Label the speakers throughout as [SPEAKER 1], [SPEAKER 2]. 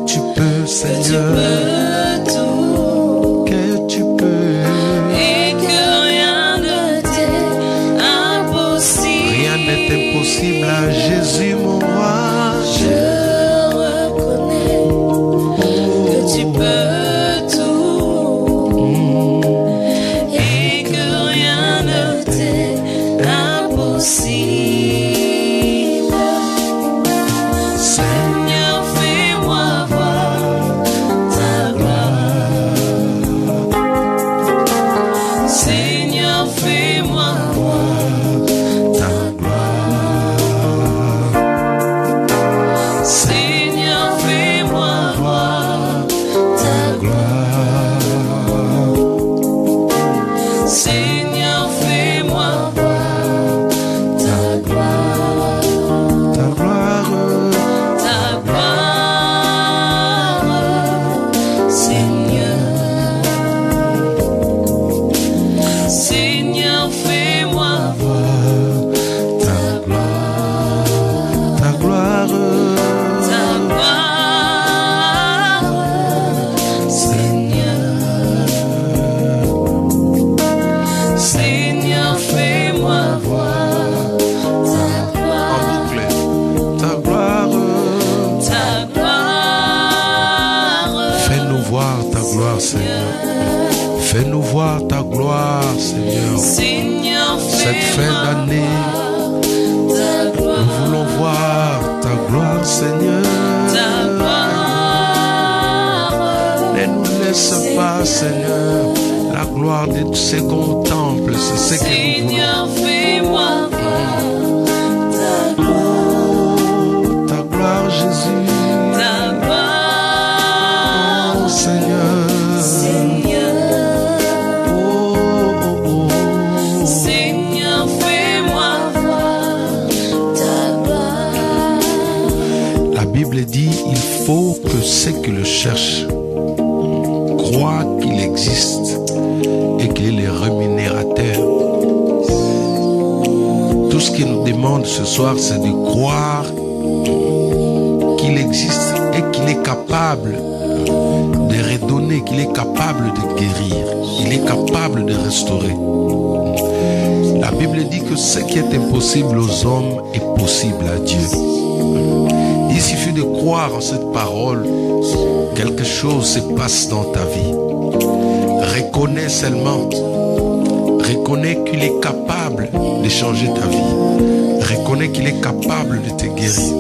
[SPEAKER 1] tu peux, Seigneur. Que tu peux.
[SPEAKER 2] Et que rien ne t'est impossible.
[SPEAKER 1] Rien n'est impossible à Jésus, mon roi.
[SPEAKER 2] Je reconnais que tu peux tout. Et que rien ne t'est impossible. Seigneur, fais-moi voir ta gloire. Seigneur, fais-moi voir ta gloire. Seigneur, fais-moi voir ta gloire. Seigneur, fais-moi voir ta gloire.
[SPEAKER 1] Ta gloire.
[SPEAKER 2] Ta gloire, Seigneur. Seigneur, fais-moi voir
[SPEAKER 1] Ta gloire. Ta gloire.
[SPEAKER 2] ta gloire, Seigneur. Seigneur, fais-moi voir ta gloire.
[SPEAKER 1] En boucle. Ta gloire.
[SPEAKER 2] Ta gloire,
[SPEAKER 1] Fais-nous voir ta gloire, Seigneur. Fais-nous voir ta gloire, Seigneur.
[SPEAKER 2] Seigneur,
[SPEAKER 1] Cette fin d'année,
[SPEAKER 2] ta
[SPEAKER 1] nous
[SPEAKER 2] gloire,
[SPEAKER 1] voulons voir ta gloire, Seigneur.
[SPEAKER 2] ta gloire,
[SPEAKER 1] Ne nous laisse pas, Seigneur, la gloire de ce qu'on contemple. C'est ce que nous voulons.
[SPEAKER 2] Seigneur, fais-moi voir ta gloire,
[SPEAKER 1] Oh, ta gloire, Jésus.
[SPEAKER 2] ta gloire,
[SPEAKER 1] Oh, Seigneur.
[SPEAKER 2] Seigneur.
[SPEAKER 1] Oh, oh, oh.
[SPEAKER 2] Seigneur, fais-moi voir ta gloire.
[SPEAKER 1] La Bible dit, il faut que ceux qui le cherchent croient qu'il existe et qu'il est le rémunérateur. Tout ce qu'il nous demande ce soir, c'est de croire qu'il existe et qu'il est capable de redonner, qu'il est capable de guérir, qu'il est capable de restaurer. La Bible dit que ce qui est impossible aux hommes est possible à Dieu. Il suffit de croire en cette parole, quelque chose se passe dans ta vie. Reconnais seulement, reconnais qu'il est capable de changer ta vie. Reconnais qu'il est capable de te guérir.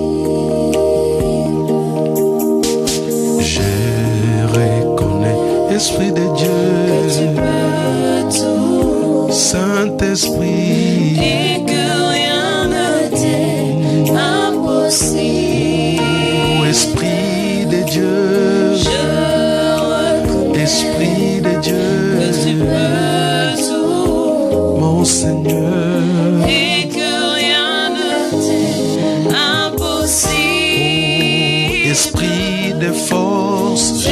[SPEAKER 1] Je reconnais, Esprit de Dieu,
[SPEAKER 2] Peux tout.
[SPEAKER 1] Saint-Esprit,
[SPEAKER 2] Et que rien ne t'est impossible.
[SPEAKER 1] oh, Esprit de Dieu,
[SPEAKER 2] Je reconnais
[SPEAKER 1] Esprit de
[SPEAKER 2] que tu
[SPEAKER 1] Dieu,
[SPEAKER 2] peux tout.
[SPEAKER 1] mon Seigneur.
[SPEAKER 2] Et que rien ne t'est impossible.
[SPEAKER 1] Esprit de force, je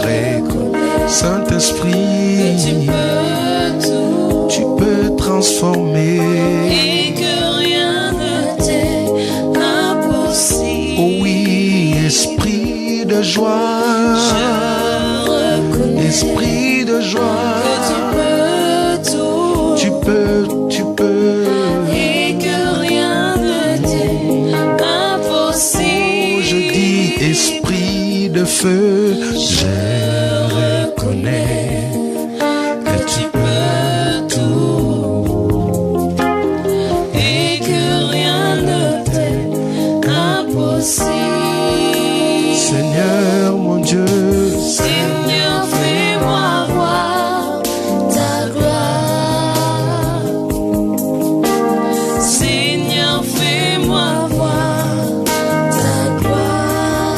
[SPEAKER 1] reconnais. Saint-Esprit,
[SPEAKER 2] Tu peux tout.
[SPEAKER 1] tu peux transformer.
[SPEAKER 2] Et que rien ne t'est impossible.
[SPEAKER 1] Oh oui, esprit de joie,
[SPEAKER 2] Je reconnais
[SPEAKER 1] esprit de joie,
[SPEAKER 2] que tu peux tout.
[SPEAKER 1] tu peux, tu peux.
[SPEAKER 2] Et que rien ne t'est impossible.
[SPEAKER 1] Oh, je dis esprit de feu, je reconnais que tu peux tout.
[SPEAKER 2] Et que rien ne t'est impossible.
[SPEAKER 1] Seigneur mon Dieu,
[SPEAKER 2] Seigneur, fais-moi voir ta gloire. Seigneur, fais-moi voir ta gloire.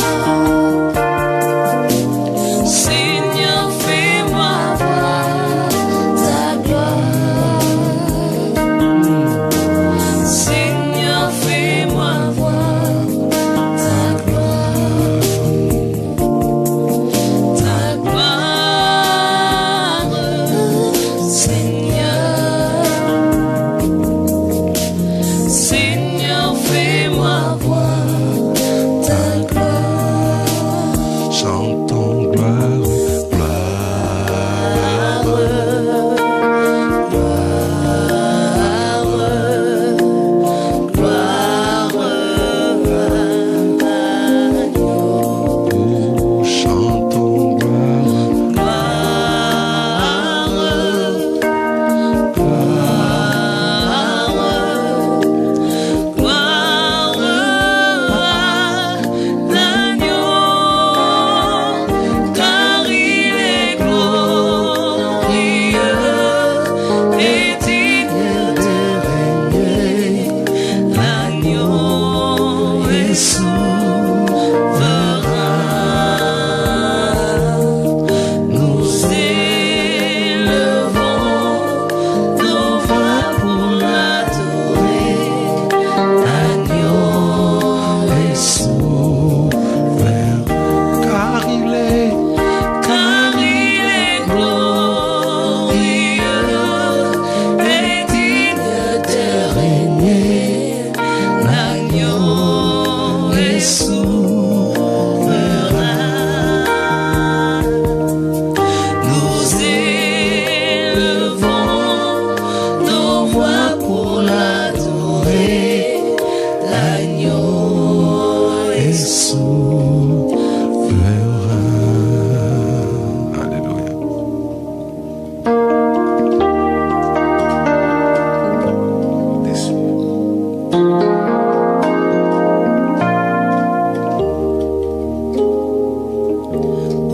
[SPEAKER 1] souverain. Alléluia.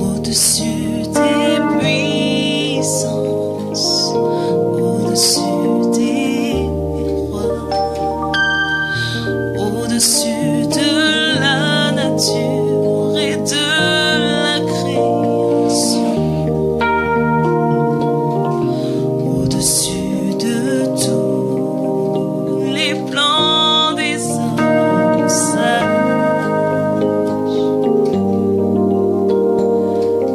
[SPEAKER 2] Au-dessus des puissances, au-dessus des rois, au-dessus de la nature et de la création, au-dessus de tous les plans des hommes sages.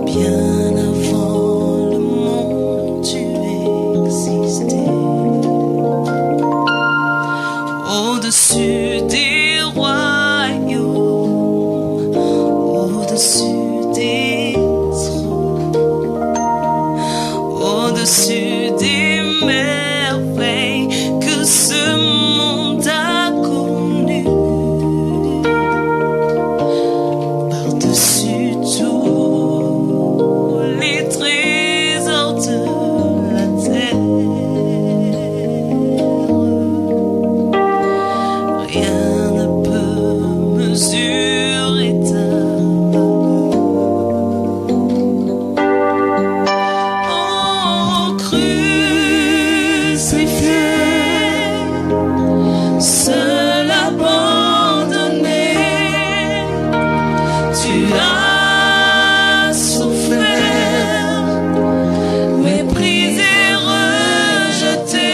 [SPEAKER 2] Bien avant le monde, tu existais. Au-dessus des royaumes, au-dessus des trônes, au-dessus des merveilles que ce monde a connues, par-dessus tous les trésors de la terre, rien ne peut mesurer ta valeur. Oh, crucifié, seul abandonné, tu as souffert, méprisé, rejeté,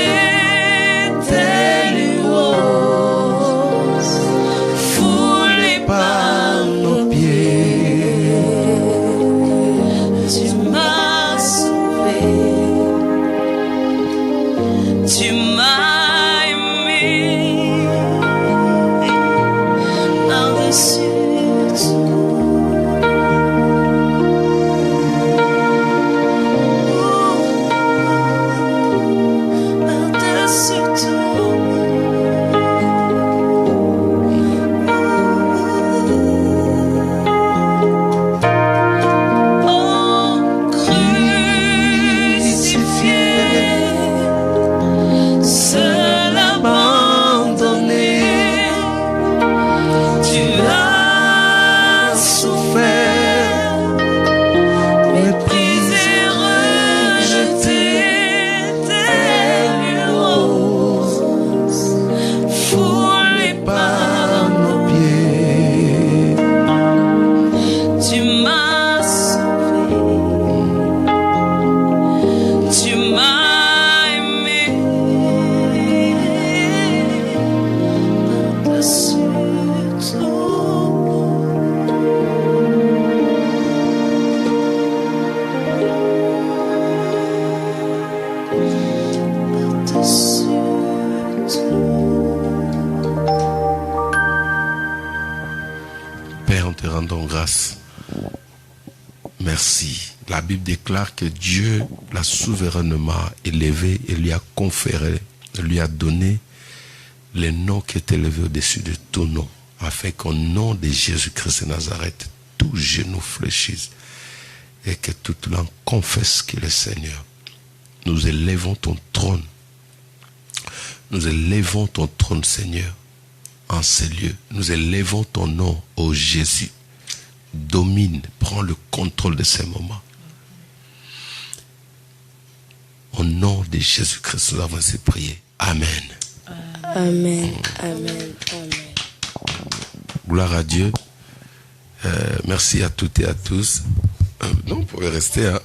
[SPEAKER 2] tel une rose, foulé par nos pieds. Tu m'as sauvé, tu m'as aimé, par-dessus tout. Par-dessus tout. Oh, crucifié, seul abandonné, tu as souffert, méprisé, rejeté, tel une rose, foulé par nos
[SPEAKER 1] Pieds.
[SPEAKER 2] Tu m'as sauvé, tu m'as aimé, par-dessus tout. Par-dessus
[SPEAKER 1] Père, nous te rendons grâce. Merci. La Bible déclare que Dieu l'a souverainement élevé et lui a conféré, lui a donné le nom qui est élevé au-dessus de tout nom, afin qu'au nom de Jésus-Christ de Nazareth, tout genou fléchisse et que toute langue confesse qu'il est Seigneur. Nous élevons ton trône. Nous élevons ton trône, Seigneur, en ces lieux. Nous élevons ton nom, ô Jésus. Domine, prends le contrôle de ces moments. Au nom de Jésus-Christ, nous avons ainsi prié. Amen.
[SPEAKER 3] Amen, amen, amen.
[SPEAKER 1] Gloire à Dieu. Merci à toutes et à tous. Non, vous pouvez rester. Hein.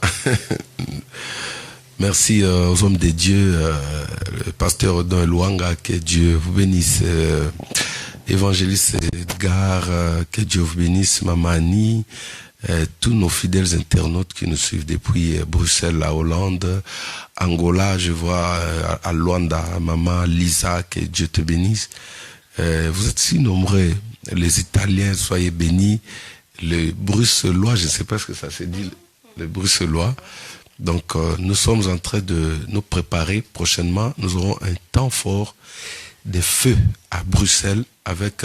[SPEAKER 1] Merci aux hommes de Dieu, le pasteur Odon Luanga, que Dieu vous bénisse. Évangéliste Edgar, que Dieu vous bénisse. Mamani, tous nos fidèles internautes qui nous suivent depuis Bruxelles, la Hollande, Angola, je vois à Luanda, Maman Lisa, que Dieu te bénisse. Vous êtes si nombreux, les Italiens, soyez bénis. Les Bruxellois, je ne sais pas ce que ça se dit, les Bruxellois. Donc, nous sommes en train de nous préparer. Prochainement, nous aurons un temps fort de feu à Bruxelles avec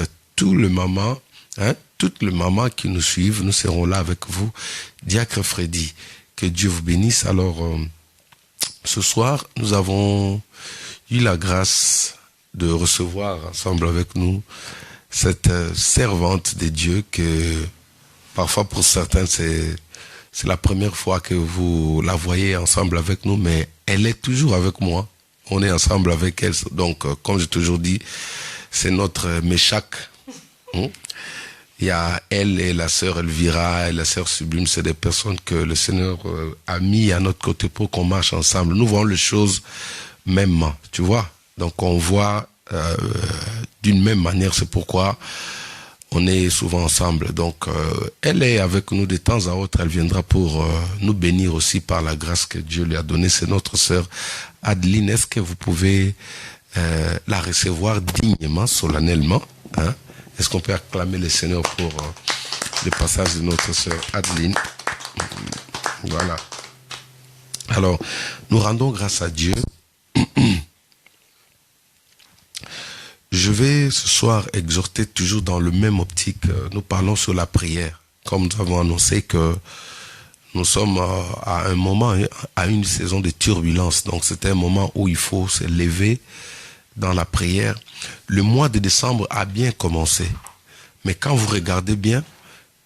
[SPEAKER 1] toutes les mamans qui nous suivent, nous serons là avec vous. Diacre Freddy, que Dieu vous bénisse. Alors, ce soir, nous avons eu la grâce de recevoir ensemble avec nous cette servante de Dieu que parfois pour certains c'est la première fois que vous la voyez ensemble avec nous, mais elle est toujours avec moi. On est ensemble avec elle. Donc, comme j'ai toujours dit, c'est notre Méchac. Il y a elle et la sœur Elvira et la sœur Sublime, c'est des personnes que le Seigneur a mis à notre côté pour qu'on marche ensemble. Nous voyons les choses mêmement, tu vois. Donc on voit d'une même manière, c'est pourquoi on est souvent ensemble. Donc elle est avec nous de temps à autre, elle viendra pour nous bénir aussi par la grâce que Dieu lui a donnée. C'est notre sœur Adeline. Est-ce que vous pouvez la recevoir dignement, solennellement, hein? Est-ce qu'on peut acclamer le Seigneur pour le passage de notre sœur Adeline? Voilà. Alors, nous rendons grâce à Dieu. Je vais ce soir exhorter toujours dans le même optique. Nous parlons sur la prière. Comme nous avons annoncé que nous sommes à un moment, à une saison de turbulence. Donc c'est un moment où il faut se lever dans la prière. Le mois de décembre a bien commencé. Mais quand vous regardez bien,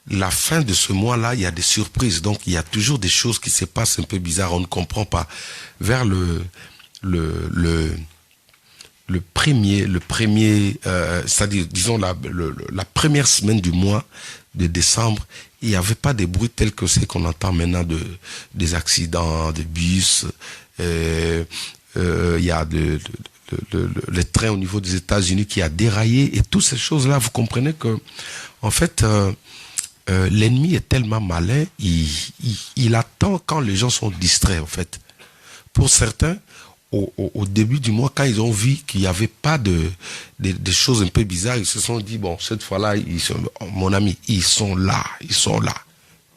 [SPEAKER 1] la fin de ce mois-là, il y a des surprises. Donc il y a toujours des choses qui se passent un peu bizarres. On ne comprend pas. Vers le premier, c'est-à-dire, disons, la première semaine du mois de décembre, il n'y avait pas des bruits tels que ceux qu'on entend maintenant des accidents, de bus, il y a le train au niveau des États-Unis qui a déraillé et toutes ces choses-là, vous comprenez que, en fait, l'ennemi est tellement malin, il attend quand les gens sont distraits, en fait. Pour certains, au début du mois, quand ils ont vu qu'il n'y avait pas de choses un peu bizarres, ils se sont dit, bon, cette fois-là, mon ami, ils sont là.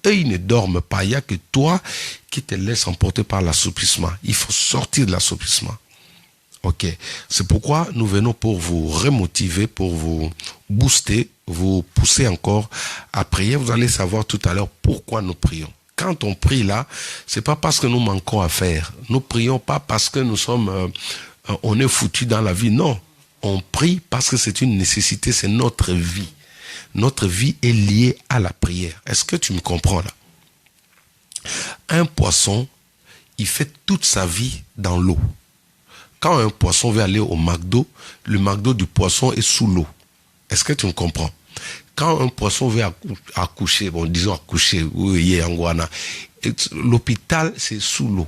[SPEAKER 1] Eux, ils ne dorment pas. Il n'y a que toi qui te laisses emporter par l'assouplissement. Il faut sortir de l'assouplissement. Ok. C'est pourquoi nous venons pour vous remotiver, pour vous booster, vous pousser encore à prier. Vous allez savoir tout à l'heure pourquoi nous prions. Quand on prie là, c'est pas parce que nous manquons à faire. Nous prions pas parce que nous sommes, on est foutus dans la vie. Non, on prie parce que c'est une nécessité, c'est notre vie. Notre vie est liée à la prière. Est-ce que tu me comprends là? Un poisson, il fait toute sa vie dans l'eau. Quand un poisson veut aller au McDo, le McDo du poisson est sous l'eau. Est-ce que tu me comprends? Quand un poisson veut accoucher, bon, disons accoucher, oui, en Guana, l'hôpital, c'est sous l'eau.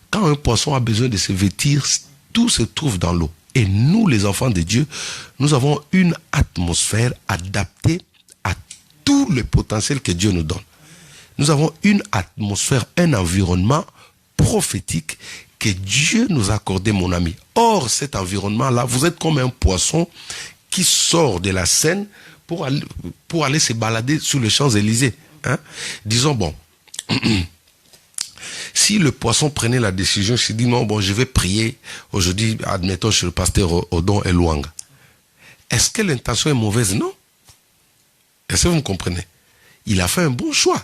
[SPEAKER 1] Quand un poisson a besoin de se vêtir, tout se trouve dans l'eau. Et nous, les enfants de Dieu, nous avons une atmosphère adaptée à tout le potentiel que Dieu nous donne. Nous avons une atmosphère, un environnement prophétique que Dieu nous a accordé, mon ami. Or, cet environnement-là, vous êtes comme un poisson qui sort de la Seine pour aller se balader sur les Champs-Élysées. Hein? Disons, bon, si le poisson prenait la décision, je dis non, bon, je vais prier aujourd'hui, admettons, chez le pasteur Odon Eluang. Est-ce que l'intention est mauvaise? Non. Est-ce que vous me comprenez? Il a fait un bon choix,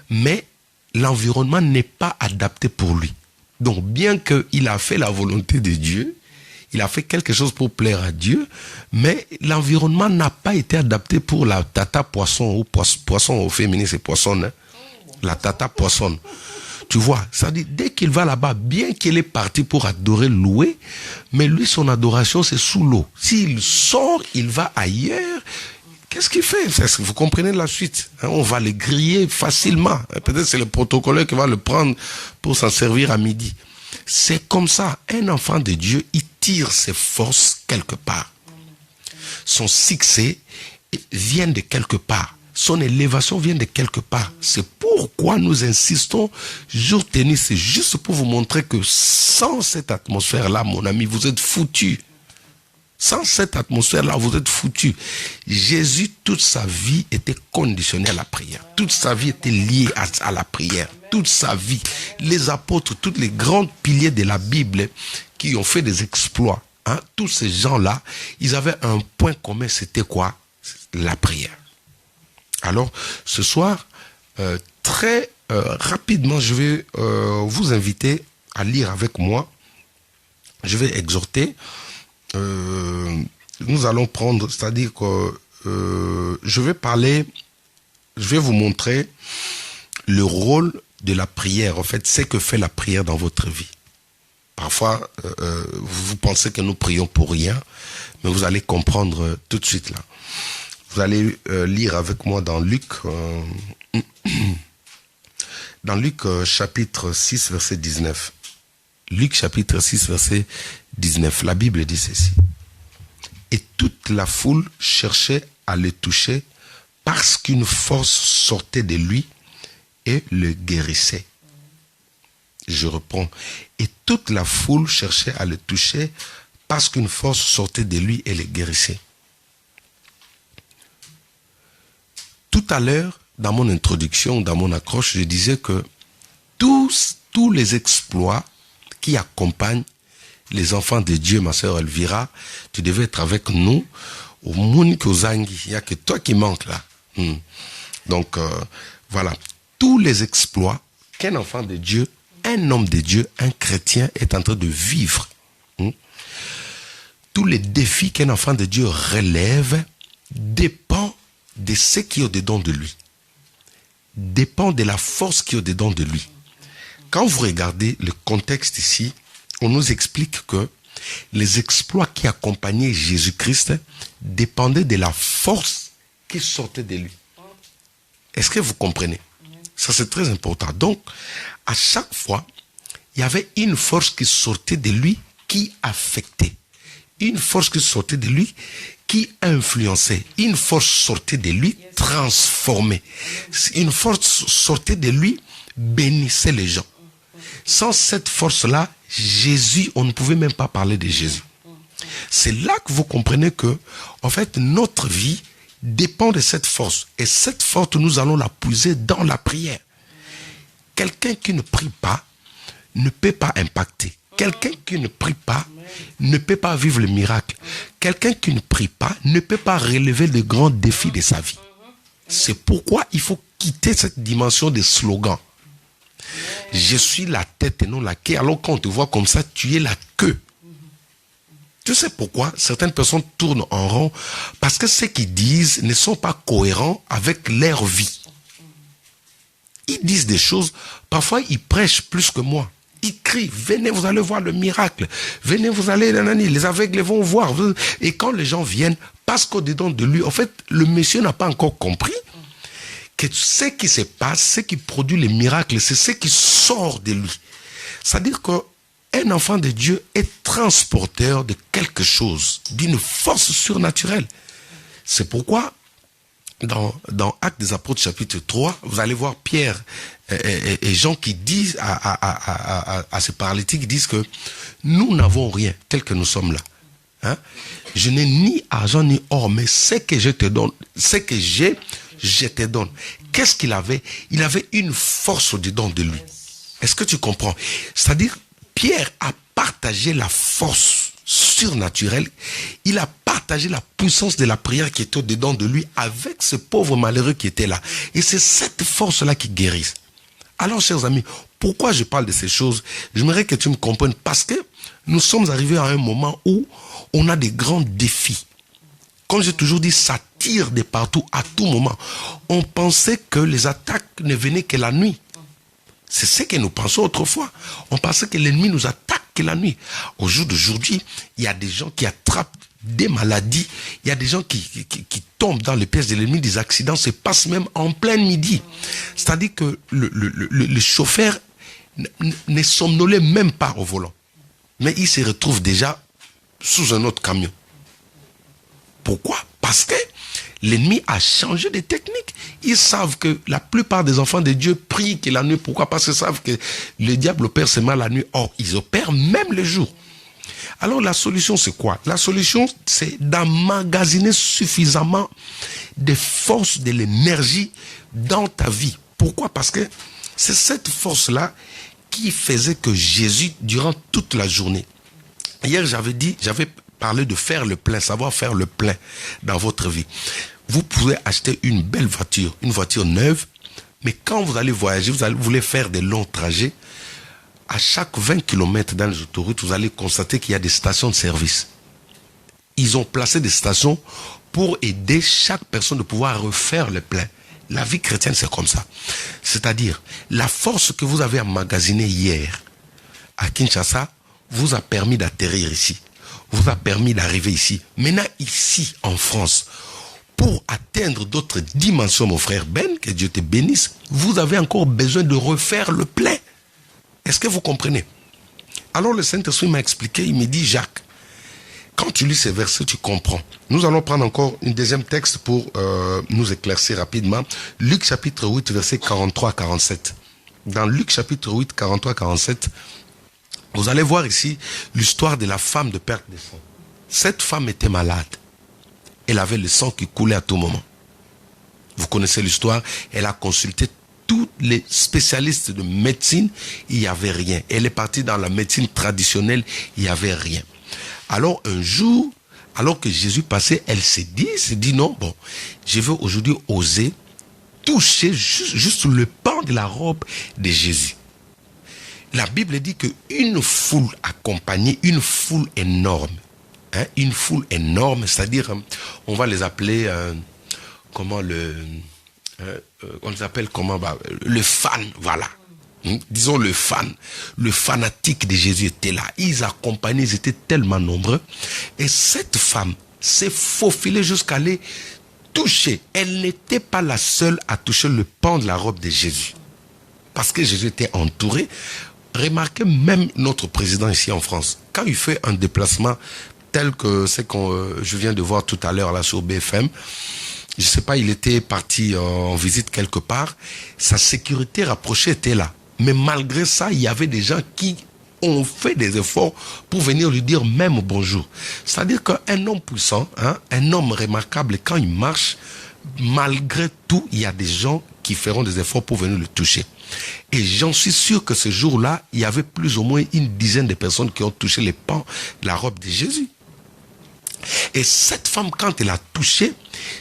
[SPEAKER 1] mais l'environnement n'est pas adapté pour lui. Donc, bien qu'il a fait la volonté de Dieu, il a fait quelque chose pour plaire à Dieu, mais l'environnement n'a pas été adapté pour la tata poisson, ou poisson au féminin, c'est poisson, hein? La tata poisson. Tu vois, ça dit, dès qu'il va là-bas, bien qu'il est parti pour adorer, louer, mais lui, son adoration, c'est sous l'eau. S'il sort, il va ailleurs. Qu'est-ce qu'il fait? Vous comprenez la suite, hein? On va le griller facilement. Peut-être c'est le protocolaire qui va le prendre pour s'en servir à midi. C'est comme ça. Un enfant de Dieu, il tire ses forces quelque part. Son succès vient de quelque part. Son élévation vient de quelque part. C'est pourquoi nous insistons jour tennis. C'est juste pour vous montrer que sans cette atmosphère-là, mon ami, vous êtes foutu. Sans cette atmosphère-là, vous êtes foutu. Jésus, toute sa vie était conditionné à la prière. Toute sa vie était liée à la prière. Toute sa vie. Les apôtres, tous les grands piliers de la Bible qui ont fait des exploits, hein, tous ces gens-là, ils avaient un point commun, c'était quoi? la prière. Alors, ce soir, très rapidement, je vais vous inviter à lire avec moi. Je vais exhorter. Nous allons prendre, c'est-à-dire que je vais vous montrer le rôle de la prière. En fait, c'est que fait la prière dans votre vie. Parfois, vous pensez que nous prions pour rien, mais vous allez comprendre tout de suite là. Vous allez lire avec moi dans Luc, chapitre 6, verset 19. Luc chapitre 6, verset 19. La Bible dit ceci. Et toute la foule cherchait à le toucher parce qu'une force sortait de lui et le guérissait. Je reprends. Et toute la foule cherchait à le toucher parce qu'une force sortait de lui et le guérissait. Tout à l'heure, dans mon introduction, dans mon accroche, je disais que tous les exploits qui accompagnent les enfants de Dieu, ma sœur Elvira, tu devais être avec nous au Munikozangi. Il n'y a que toi qui manques là. Donc, voilà. Tous les exploits qu'un enfant de Dieu, un homme de Dieu, un chrétien est en train de vivre. Tous les défis qu'un enfant de Dieu relève dépendent de ce qui est au-dedans de lui. Dépend de la force qui est au-dedans de lui. Quand vous regardez le contexte ici, on nous explique que les exploits qui accompagnaient Jésus-Christ dépendaient de la force qui sortait de lui. Est-ce que vous comprenez? Ça, c'est très important. Donc, à chaque fois, il y avait une force qui sortait de lui qui affectait. Une force qui sortait de lui qui influençait. Une force sortait de lui transformait. Une force sortait de lui bénissait les gens. Sans cette force-là, Jésus, on ne pouvait même pas parler de Jésus. C'est là que vous comprenez que, en fait, notre vie dépend de cette force. Et cette force, nous allons la puiser dans la prière. Quelqu'un qui ne prie pas ne peut pas impacter. Quelqu'un qui ne prie pas ne peut pas vivre le miracle. Quelqu'un qui ne prie pas ne peut pas relever le grand défi de sa vie. C'est pourquoi il faut quitter cette dimension des slogans. Je suis la tête et non la queue. Alors quand on te voit comme ça, tu es la queue. Tu sais pourquoi certaines personnes tournent en rond? Parce que ce qu'ils disent ne sont pas cohérents avec leur vie. Ils disent des choses, parfois ils prêchent plus que moi. Ils crient, venez, vous allez voir le miracle. Venez, vous allez, les aveugles vont voir. Et quand les gens viennent, parce qu'au-dedans de lui, en fait, le monsieur n'a pas encore compris que ce qui se passe, ce qui produit les miracles, c'est ce qui sort de lui. C'est-à-dire qu'un enfant de Dieu est transporteur de quelque chose, d'une force surnaturelle. C'est pourquoi, dans Actes des Apôtres chapitre 3, vous allez voir Pierre et Jean qui disent à ces paralytiques, ils disent que nous n'avons rien tel que nous sommes là. Hein? Je n'ai ni argent ni or, mais ce que je te donne, ce que j'ai, je te donne. Qu'est-ce qu'il avait? Il avait une force au-dedans de lui. Est-ce que tu comprends? C'est-à-dire, Pierre a partagé la force surnaturelle. Il a partagé la puissance de la prière qui était au-dedans de lui avec ce pauvre malheureux qui était là. Et c'est cette force-là qui guérit. Alors, chers amis, pourquoi je parle de ces choses? J'aimerais que tu me comprennes. Parce que nous sommes arrivés à un moment où on a des grands défis. Comme j'ai toujours dit, ça tire de partout, à tout moment. On pensait que les attaques ne venaient que la nuit. C'est ce que nous pensions autrefois. On pensait que l'ennemi nous attaque que la nuit. Au jour d'aujourd'hui, il y a des gens qui attrapent des maladies. Il y a des gens qui tombent dans les pièges de l'ennemi. Des accidents se passent même en plein midi. C'est-à-dire que le chauffeur ne somnolait même pas au volant. Mais il se retrouve déjà sous un autre camion. Pourquoi? Parce que l'ennemi a changé de technique. Ils savent que la plupart des enfants de Dieu prient que la nuit. Pourquoi? Parce qu'ils savent que le diable opère seulement la nuit. Or, ils opèrent même le jour. Alors, la solution, c'est quoi? La solution, c'est d'emmagasiner suffisamment de force, de l'énergie dans ta vie. Pourquoi? Parce que c'est cette force-là qui faisait que Jésus, durant toute la journée, hier, j'avais parlé de faire le plein, savoir faire le plein dans votre vie. vous pouvez acheter une belle voiture, une voiture neuve, mais quand vous allez voyager, vous voulez faire des longs trajets, à chaque 20 km dans les autoroutes, vous allez constater qu'il y a des stations de service. Ils ont placé des stations pour aider chaque personne de pouvoir refaire le plein. La vie chrétienne, c'est comme ça. C'est-à-dire, la force que vous avez emmagasinée hier à Kinshasa vous a permis d'atterrir ici, vous a permis d'arriver ici. Maintenant, ici, en France, pour atteindre d'autres dimensions, mon frère Ben, que Dieu te bénisse, vous avez encore besoin de refaire le plein. Est-ce que vous comprenez? Alors le Saint-Esprit m'a expliqué, il me dit, Jacques, quand tu lis ces versets, tu comprends. Nous allons prendre encore un deuxième texte pour nous éclaircir rapidement. Luc chapitre 8, versets 43 à 47. Dans Luc chapitre 8, 43 à 47, vous allez voir ici l'histoire de la femme de perte de sang. Cette femme était malade. Elle avait le sang qui coulait à tout moment. Vous connaissez l'histoire. Elle a consulté tous les spécialistes de médecine. Il n'y avait rien. Elle est partie dans la médecine traditionnelle. Il n'y avait rien. Alors un jour, alors que Jésus passait, elle s'est dit non, bon, je vais aujourd'hui oser toucher juste le pan de la robe de Jésus. La Bible dit qu'une foule accompagnée, une foule énorme, une foule énorme, c'est-à-dire, on va les appeler, on les appelle comment, le fan, voilà. Disons le fanatique de Jésus était là. Ils accompagnaient, ils étaient tellement nombreux. Et cette femme s'est faufilée jusqu'à aller toucher. Elle n'était pas la seule à toucher le pan de la robe de Jésus. Parce que Jésus était entouré. Remarquez même notre président ici en France. Quand il fait un déplacement tel que ce que je viens de voir tout à l'heure là sur BFM, je ne sais pas, il était parti en visite quelque part. Sa sécurité rapprochée était là. Mais malgré ça, il y avait des gens qui ont fait des efforts pour venir lui dire même bonjour. C'est-à-dire qu'un homme puissant, un homme remarquable, quand il marche, malgré tout, il y a des gens qui feront des efforts pour venir le toucher. Et j'en suis sûr que ce jour-là, il y avait plus ou moins une dizaine de personnes qui ont touché les pans de la robe de Jésus. Et cette femme, quand elle a touché,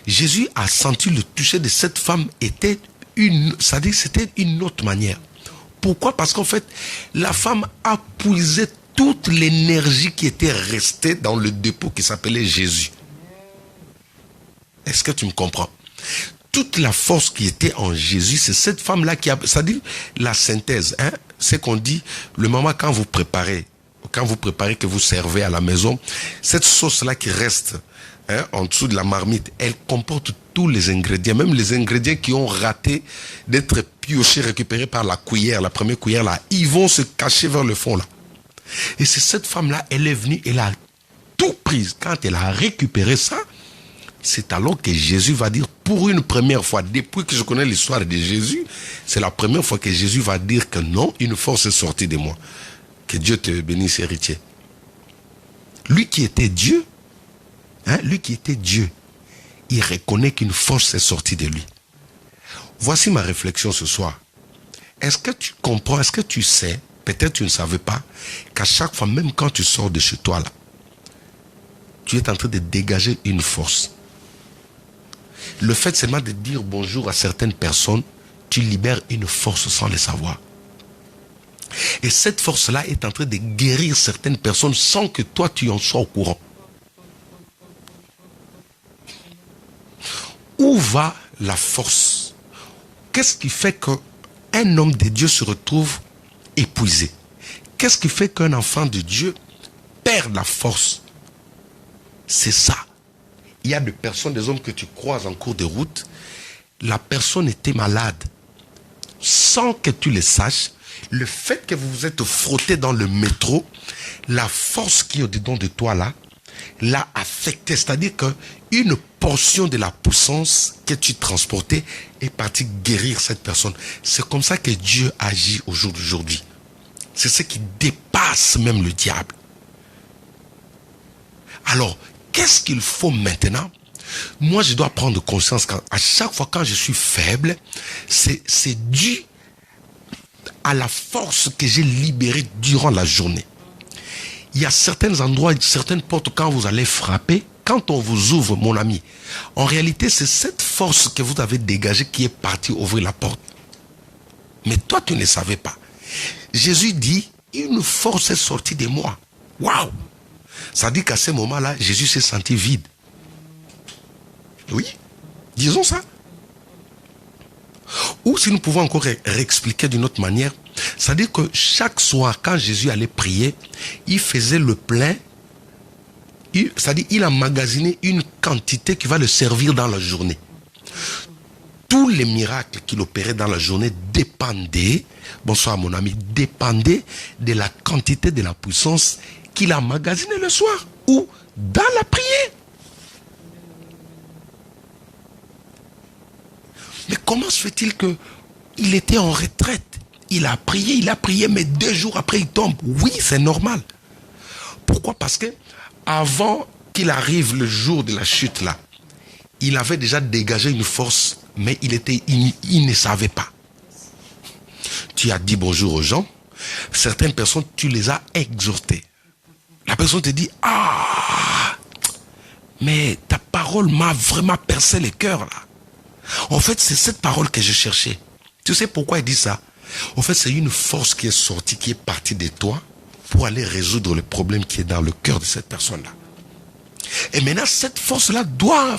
[SPEAKER 1] Jésus a senti le toucher de cette femme était c'est-à-dire c'était une autre manière. Pourquoi? Parce qu'en fait, la femme a puisé toute l'énergie qui était restée dans le dépôt qui s'appelait Jésus. Est-ce que tu me comprends? Toute la force qui était en Jésus, c'est cette femme-là qui a... C'est-à-dire la synthèse, c'est qu'on dit, le moment quand vous préparez, que vous servez à la maison, cette sauce-là qui reste en dessous de la marmite, elle comporte tous les ingrédients, même les ingrédients qui ont raté d'être piochés, récupérés par la cuillère, la première cuillère là, ils vont se cacher vers le fond là. Et c'est cette femme-là, elle est venue, elle a tout pris. Quand elle a récupéré ça, c'est alors que Jésus va dire, pour une première fois, depuis que je connais l'histoire de Jésus, c'est la première fois que Jésus va dire que non, une force est sortie de moi. Que Dieu te bénisse, héritier. Lui qui était Dieu, il reconnaît qu'une force est sortie de lui. Voici ma réflexion ce soir. Est-ce que tu comprends, est-ce que tu sais, peut-être tu ne savais pas, qu'à chaque fois, même quand tu sors de chez toi là, tu es en train de dégager une force. Le fait seulement de dire bonjour à certaines personnes, tu libères une force sans le savoir. Et cette force-là est en train de guérir certaines personnes sans que toi tu en sois au courant. Où va la force? Qu'est-ce qui fait qu'un homme de Dieu se retrouve épuisé? Qu'est-ce qui fait qu'un enfant de Dieu perd la force? C'est ça. Il y a des personnes, des hommes que tu croises en cours de route, la personne était malade. Sans que tu le saches, le fait que vous vous êtes frotté dans le métro, la force qui est au-dedans de toi là, l'a affecté. C'est-à-dire qu'une portion de la puissance que tu transportais est partie guérir cette personne. C'est comme ça que Dieu agit au jour d'aujourd'hui. C'est ce qui dépasse même le diable. Alors, qu'est-ce qu'il faut maintenant? Moi, je dois prendre conscience qu'à chaque fois quand je suis faible, c'est dû à la force que j'ai libérée durant la journée. Il y a certains endroits, certaines portes, quand vous allez frapper, quand on vous ouvre, mon ami, en réalité, c'est cette force que vous avez dégagée qui est partie ouvrir la porte. Mais toi, tu ne le savais pas. Jésus dit, une force est sortie de moi. Waouh! Ça dit qu'à ce moment-là, Jésus s'est senti vide. Oui, disons ça. Ou si nous pouvons encore réexpliquer d'une autre manière, ça dit que chaque soir, quand Jésus allait prier, il faisait le plein. C'est-à-dire il a emmagasiné une quantité qui va le servir dans la journée. Tous les miracles qu'il opérait dans la journée dépendaient, bonsoir mon ami, dépendaient de la quantité de la puissance qu'il a emmagasinée le soir ou dans la prière. Mais comment se fait-il qu'il était en retraite? Il a prié, mais 2 jours après il tombe. Oui, c'est normal. Pourquoi? Parce que avant qu'il arrive le jour de la chute là, il avait déjà dégagé une force, mais il ne savait pas. Tu as dit bonjour aux gens, certaines personnes, tu les as exhortées. La personne te dit, ah, mais ta parole m'a vraiment percé le cœur là. En fait, c'est cette parole que je cherchais. Tu sais pourquoi il dit ça? En fait, c'est une force qui est sortie, qui est partie de toi pour aller résoudre le problème qui est dans le cœur de cette personne-là. Et maintenant, cette force-là doit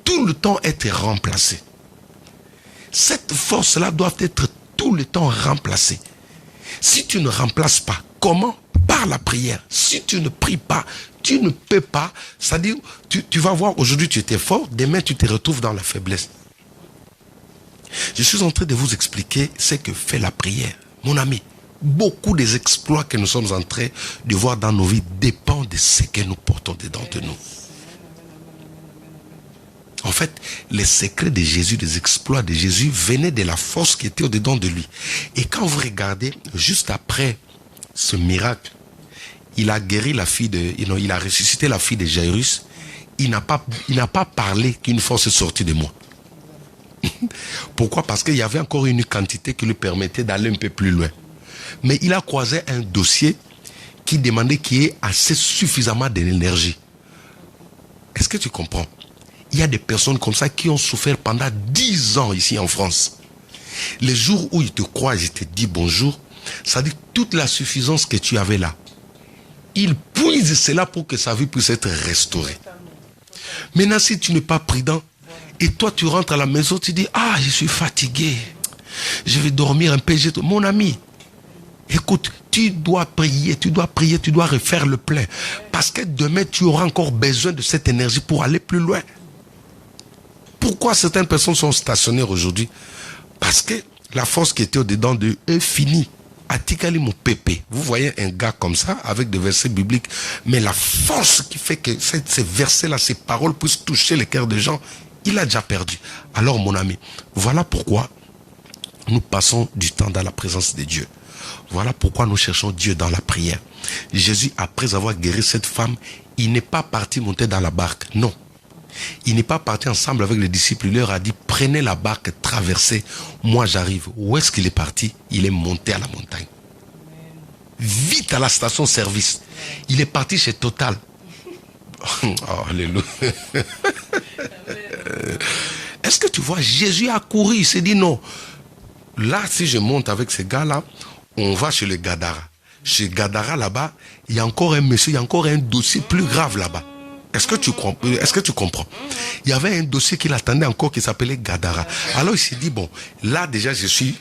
[SPEAKER 1] tout le temps être remplacée. Cette force-là doit être tout le temps remplacée. Si tu ne remplaces pas, comment? Par la prière. Si tu ne pries pas, tu ne peux pas. C'est-à-dire, tu vas voir, aujourd'hui tu étais fort, demain tu te retrouves dans la faiblesse. Je suis en train de vous expliquer ce que fait la prière. Mon ami, beaucoup des exploits que nous sommes en train de voir dans nos vies dépendent de ce que nous portons dedans de nous. En fait, les secrets de Jésus, les exploits de Jésus venaient de la force qui était au-dedans de lui. Et quand vous regardez, juste après ce miracle, il a guéri la fille il a ressuscité la fille de Jairus. Il n'a pas parlé qu'une force est sortie de moi. Pourquoi? Parce qu'il y avait encore une quantité qui lui permettait d'aller un peu plus loin. Mais il a croisé un dossier qui demandait qu'il y ait assez suffisamment d'énergie. Est-ce que tu comprends? Il y a des personnes comme ça qui ont souffert pendant 10 ans ici en France. Les jours où ils te croisent, ils te disent bonjour, ça dit toute la suffisance que tu avais là. Ils puisent cela pour que sa vie puisse être restaurée. Maintenant, si tu n'es pas prudent, et toi tu rentres à la maison, tu dis, ah, je suis fatigué, je vais dormir un peu. Mon ami, écoute, tu dois prier, tu dois refaire le plein. Parce que demain, tu auras encore besoin de cette énergie pour aller plus loin. Pourquoi certaines personnes sont stationnaires aujourd'hui? Parce que la force qui était au-dedans d'eux est finie. Atikali mon pépé. Vous voyez un gars comme ça, avec des versets bibliques, mais la force qui fait que ces versets-là, ces paroles puissent toucher les cœurs des gens, il a déjà perdu. Alors mon ami, voilà pourquoi nous passons du temps dans la présence de Dieu. Voilà pourquoi nous cherchons Dieu dans la prière. Jésus, après avoir guéri cette femme, il n'est pas parti monter dans la barque. Non. Il n'est pas parti ensemble avec les disciples. Il leur a dit, prenez la barque, traversez, moi j'arrive. Où est-ce qu'il est parti? Il est monté à la montagne. Vite à la station-service. Il est parti chez Total. Oh, alléluia. Est-ce que tu vois, Jésus a couru, il s'est dit non. Là, si je monte avec ces gars-là, on va chez le Gadara. Chez Gadara, là-bas, il y a encore un monsieur, il y a encore un dossier plus grave là-bas. Est-ce que tu comprends? Il y avait un dossier qu'il attendait encore qui s'appelait Gadara. Alors il s'est dit, bon, là déjà je suis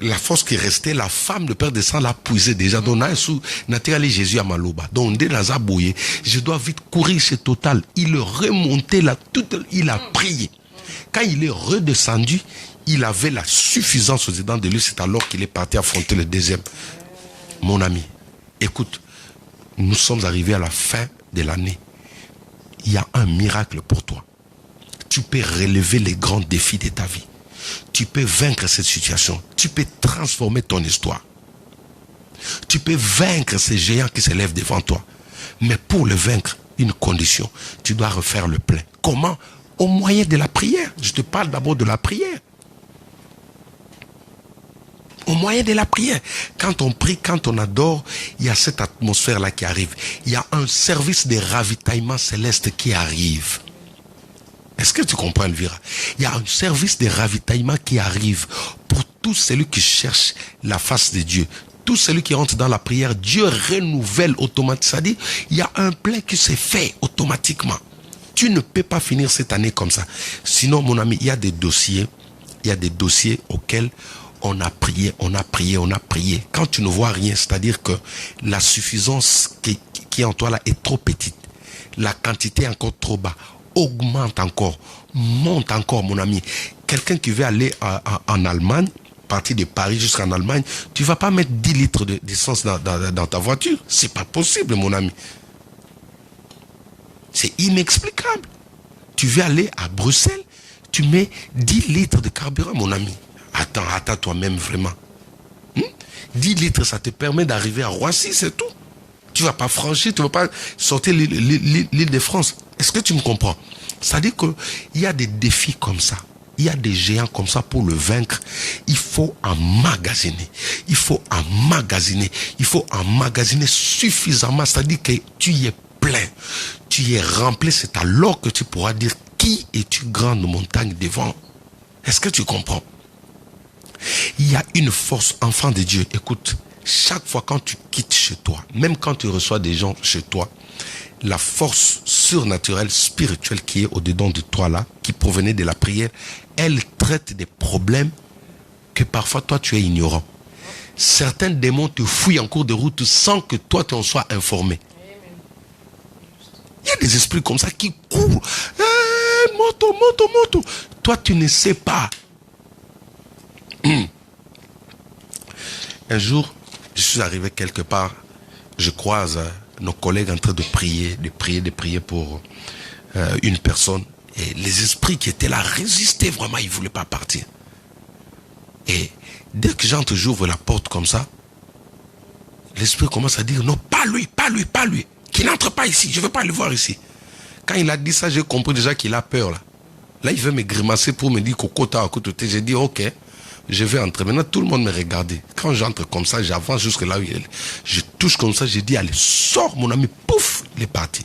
[SPEAKER 1] la force qui restait, la femme de Père de Sang l'a puisé déjà. Donc Jésus à Maloba. Donc dès la zabouillé, je dois vite courir chez Total. Il est remonté là, il a prié. Quand il est redescendu, il avait la suffisance au-dedans de lui. C'est alors qu'il est parti affronter le deuxième. Mon ami, écoute, nous sommes arrivés à la fin de l'année. Il y a un miracle pour toi. Tu peux relever les grands défis de ta vie. Tu peux vaincre cette situation. Tu peux transformer ton histoire. Tu peux vaincre ces géants qui se lèvent devant toi. Mais pour le vaincre, une condition, tu dois refaire le plein. Comment? Au moyen de la prière. Je te parle d'abord de la prière. Au moyen de la prière. Quand on prie, quand on adore, il y a cette atmosphère-là qui arrive. Il y a un service de ravitaillement céleste qui arrive. Est-ce que tu comprends, Elvira? Il y a un service de ravitaillement qui arrive pour tout celui qui cherche la face de Dieu. Tout celui qui rentre dans la prière, Dieu renouvelle automatiquement. C'est-à-dire, il y a un plein qui s'est fait automatiquement. Tu ne peux pas finir cette année comme ça. Sinon, mon ami, il y a des dossiers auxquels on a prié. Quand tu ne vois rien, c'est-à-dire que la suffisance qui est en toi là est trop petite. La quantité est encore trop bas. Augmente encore. Monte encore, mon ami. Quelqu'un qui veut aller en Allemagne, partir de Paris jusqu'en Allemagne, tu ne vas pas mettre 10 litres d'essence dans ta voiture. C'est pas possible, mon ami. C'est inexplicable. Tu veux aller à Bruxelles, tu mets 10 litres de carburant, mon ami. Attends toi-même vraiment. 10 litres, ça te permet d'arriver à Roissy, c'est tout. Tu ne vas pas franchir, tu ne vas pas sortir l'île de France. Est-ce que tu me comprends? C'est-à-dire qu'il y a des défis comme ça. Il y a des géants comme ça. Pour le vaincre, il faut emmagasiner. Il faut emmagasiner suffisamment. C'est-à-dire que tu y es plein. Tu y es rempli. C'est alors que tu pourras dire qui es-tu grande montagne devant. Est-ce que tu comprends? Il y a une force, enfant de Dieu. Écoute, chaque fois quand tu quittes chez toi, même quand tu reçois des gens chez toi, la force surnaturelle, spirituelle qui est au-dedans de toi là, qui provenait de la prière, elle traite des problèmes que parfois toi tu es ignorant. Certains démons te fouillent en cours de route sans que toi tu en sois informé. Il y a des esprits comme ça qui courent. Moto. Toi tu ne sais pas. Un jour, je suis arrivé quelque part, je croise nos collègues en train de prier pour une personne. Et les esprits qui étaient là résistaient vraiment, ils ne voulaient pas partir. Et dès que j'entre, j'ouvre la porte comme ça, l'esprit commence à dire, non, pas lui, qu'il n'entre pas ici, je ne veux pas le voir ici. Quand il a dit ça, j'ai compris déjà qu'il a peur là. Là, il veut me grimacer pour me dire, j'ai dit, ok. Je vais entrer. Maintenant, tout le monde me regardait. Quand j'entre comme ça, j'avance jusque là où il est. Je touche comme ça, j'ai dit, allez, sors mon ami. Pouf, il est parti.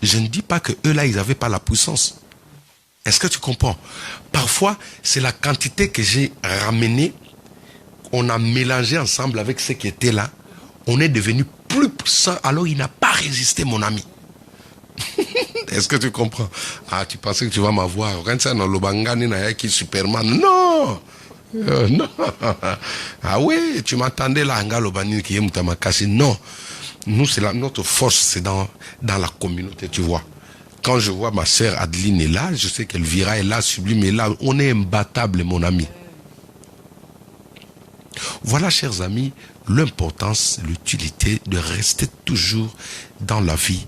[SPEAKER 1] Je ne dis pas que eux là, ils n'avaient pas la puissance. Est-ce que tu comprends? Parfois, c'est la quantité que j'ai ramenée. On a mélangé ensemble avec ce qui était là. On est devenu plus puissant. Alors, il n'a pas résisté, mon ami. Est-ce que tu comprends? Ah, tu pensais que tu vas m'avoir. Superman. Non! Non! Ah oui, tu m'attendais là, qui est non. Nous, notre force, c'est dans la communauté, tu vois. Quand je vois ma sœur Adeline est là, je sais qu'Elvira est là, Sublime est là. On est imbattable, mon ami. Voilà, chers amis, l'importance, l'utilité de rester toujours dans la vie,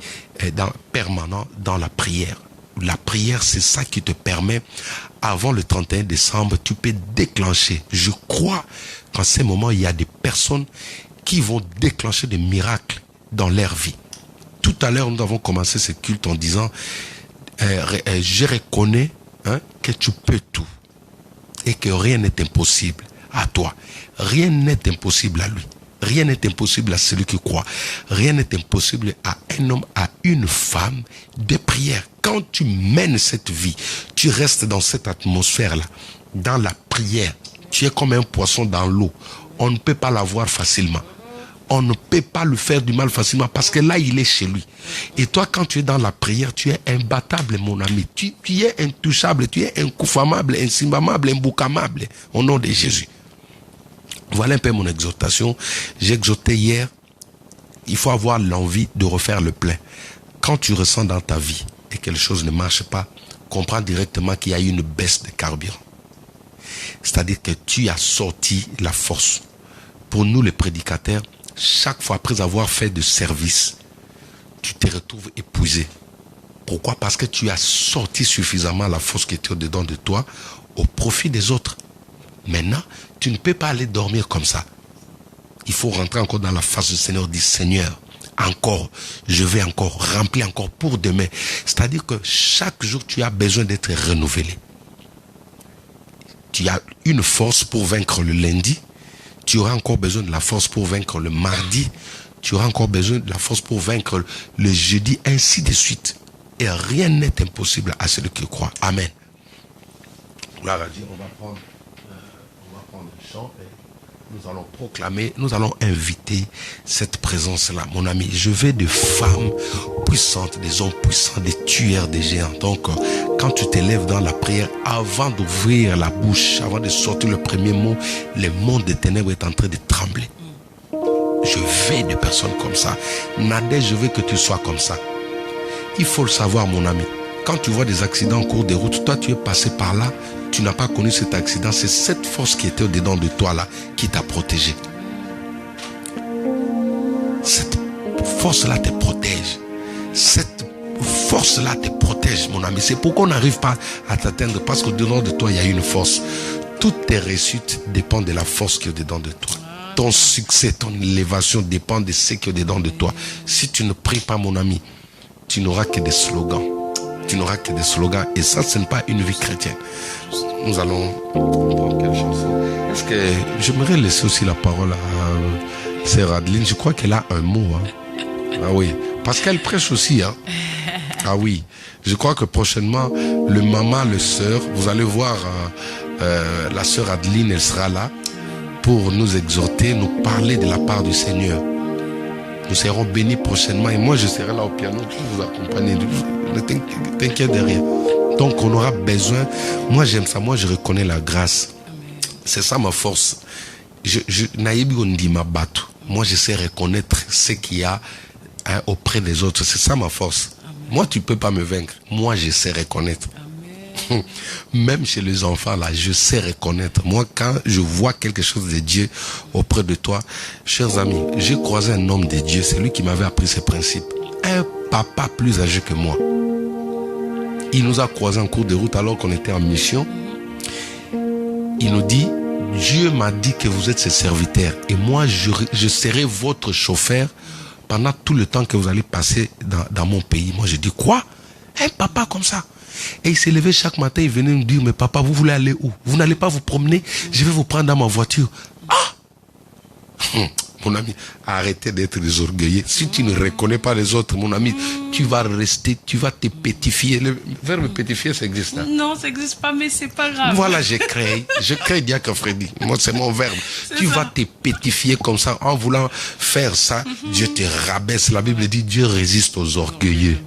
[SPEAKER 1] permanent dans la prière. La prière, c'est ça qui te permet, avant le 31 décembre, tu peux déclencher. Je crois qu'en ces moments, il y a des personnes qui vont déclencher des miracles dans leur vie. Tout à l'heure, nous avons commencé ce culte en disant, je reconnais que tu peux tout et que rien n'est impossible à toi. Rien n'est impossible à lui. Rien n'est impossible à celui qui croit. Rien n'est impossible à un homme, à une femme de prière. Quand tu mènes cette vie, tu restes dans cette atmosphère-là, dans la prière. Tu es comme un poisson dans l'eau. On ne peut pas l'avoir facilement. On ne peut pas lui faire du mal facilement parce que là, il est chez lui. Et toi, quand tu es dans la prière, tu es imbattable, mon ami. Tu es intouchable, tu es incoufamable, insimbamable, imboucamable, au nom de Jésus. Voilà un peu mon exhortation. J'ai exhorté hier, il faut avoir l'envie de refaire le plein. Quand tu ressens dans ta vie et que quelque chose ne marche pas, comprends directement qu'il y a eu une baisse de carburant. C'est-à-dire que tu as sorti la force. Pour nous les prédicateurs, chaque fois après avoir fait de service, tu te retrouves épuisé. Pourquoi? Parce que tu as sorti suffisamment la force qui était au-dedans de toi au profit des autres. Maintenant, tu ne peux pas aller dormir comme ça. Il faut rentrer encore dans la face du Seigneur, dire Seigneur, encore, je vais encore remplir encore pour demain. C'est-à-dire que chaque jour, tu as besoin d'être renouvelé. Tu as une force pour vaincre le lundi. Tu auras encore besoin de la force pour vaincre le mardi. Tu auras encore besoin de la force pour vaincre le jeudi, ainsi de suite. Et rien n'est impossible à celui qui croit. Amen. Gloire à Dieu. On va prendre le chant et nous allons proclamer, nous allons inviter cette présence-là. Mon ami, je veux des femmes puissantes, des hommes puissants, des tueurs, des géants. Donc, quand tu t'élèves dans la prière, avant d'ouvrir la bouche, avant de sortir le premier mot, le monde des ténèbres est en train de trembler. Je veux des personnes comme ça. Nadège, je veux que tu sois comme ça. Il faut le savoir, mon ami. Quand tu vois des accidents en cours de route, toi tu es passé par là, tu n'as pas connu cet accident. C'est cette force qui était au-dedans de toi là qui t'a protégé. Cette force-là te protège. Cette force-là te protège, mon ami. C'est pourquoi on n'arrive pas à t'atteindre, parce qu'au-dedans de toi, il y a une force. Toutes tes réussites dépendent de la force qui est au-dedans de toi. Ton succès, ton élévation dépend de ce qui est au-dedans de toi. Si tu ne pries pas, mon ami, tu n'auras que des slogans. Tu n'auras que des slogans. Et ça, ce n'est pas une vie chrétienne. Nous allons prendre quelle chanson? Est-ce que j'aimerais laisser aussi la parole à Sœur Adeline? Je crois qu'elle a un mot. Hein. Ah oui. Parce qu'elle prêche aussi. Hein. Ah oui. Je crois que prochainement, le maman, le sœur, vous allez voir la sœur Adeline, elle sera là pour nous exhorter, nous parler de la part du Seigneur. Nous serons bénis prochainement et moi je serai là au piano pour vous accompagner. Ne t'inquiète de rien. Donc on aura besoin. Moi j'aime ça, moi je reconnais la grâce. C'est ça ma force. Moi je sais reconnaître ce qu'il y a auprès des autres. C'est ça ma force. Moi tu ne peux pas me vaincre. Moi je sais reconnaître. Même chez les enfants là, je sais reconnaître. Moi quand je vois quelque chose de Dieu auprès de toi, chers amis, j'ai croisé un homme de Dieu, c'est lui qui m'avait appris ces principes. Un papa plus âgé que moi. Il nous a croisés en cours de route alors qu'on était en mission. Il nous dit, Dieu m'a dit que vous êtes ses serviteurs et moi je serai votre chauffeur pendant tout le temps que vous allez passer dans mon pays. Moi je dis quoi? Un papa comme ça. Et il s'est levé chaque matin, il venait nous dire, mais papa, vous voulez aller où? Vous n'allez pas vous promener? Je vais vous prendre dans ma voiture. Ah! Mon ami, arrêtez d'être des orgueilleux. Si tu ne reconnais pas les autres, mon ami, tu vas rester, tu vas te pétifier. Le verbe pétifier, ça existe. Hein?
[SPEAKER 2] Non, ça n'existe pas, mais c'est pas grave.
[SPEAKER 1] Voilà, je crée Diacre Freddy. Moi, c'est mon verbe. Tu vas te pétifier comme ça, en voulant faire ça, Dieu te rabaisse. La Bible dit, Dieu résiste aux orgueilleux.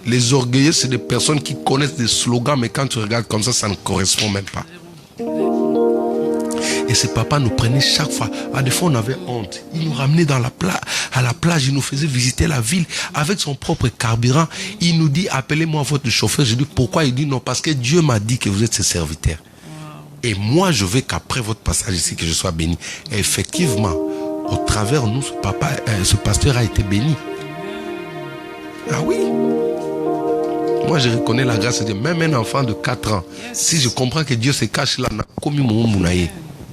[SPEAKER 1] Les orgueilleux, c'est des personnes qui connaissent des slogans, mais quand tu regardes comme ça ne correspond même pas. Et ces papas nous prenaient chaque fois. À des fois, on avait honte. Il nous ramenait à la plage, il nous faisait visiter la ville avec son propre carburant. Il nous dit, appelez-moi votre chauffeur. Je dis, pourquoi? Il dit, non, parce que Dieu m'a dit que vous êtes ses serviteurs. Et moi, je veux qu'après votre passage ici, que je sois béni. Et effectivement, au travers de nous, ce pasteur a été béni. Ah oui. Moi, je reconnais la grâce de Dieu. Même un enfant de 4 ans, si je comprends que Dieu se cache là,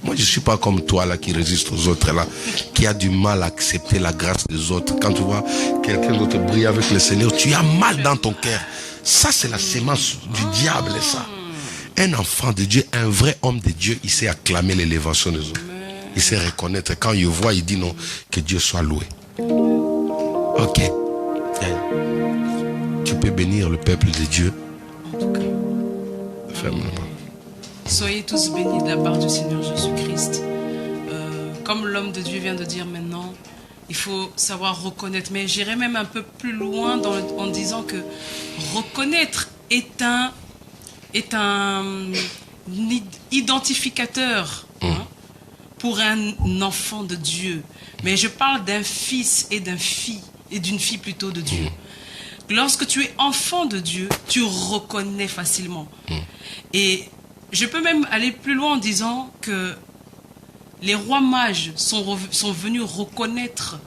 [SPEAKER 1] moi, je ne suis pas comme toi là qui résiste aux autres là, qui a du mal à accepter la grâce des autres. Quand tu vois quelqu'un d'autre briller avec le Seigneur, tu as mal dans ton cœur. Ça, c'est la sémence du diable, ça. Un enfant de Dieu, un vrai homme de Dieu, il sait acclamer l'élévation des autres. Il sait reconnaître. Quand il voit, il dit non, que Dieu soit loué. Ok. Tu peux bénir le peuple de Dieu. Ferme-le.
[SPEAKER 2] Soyez tous bénis de la part du Seigneur Jésus-Christ. Comme l'homme de Dieu vient de dire maintenant, il faut savoir reconnaître. Mais j'irai même un peu plus loin en disant que reconnaître est un identificateur pour un enfant de Dieu. Mais je parle d'un fils et d'une fille plutôt de Dieu. Lorsque tu es enfant de Dieu, tu reconnais facilement. Et je peux même aller plus loin en disant que les rois mages sont venus reconnaître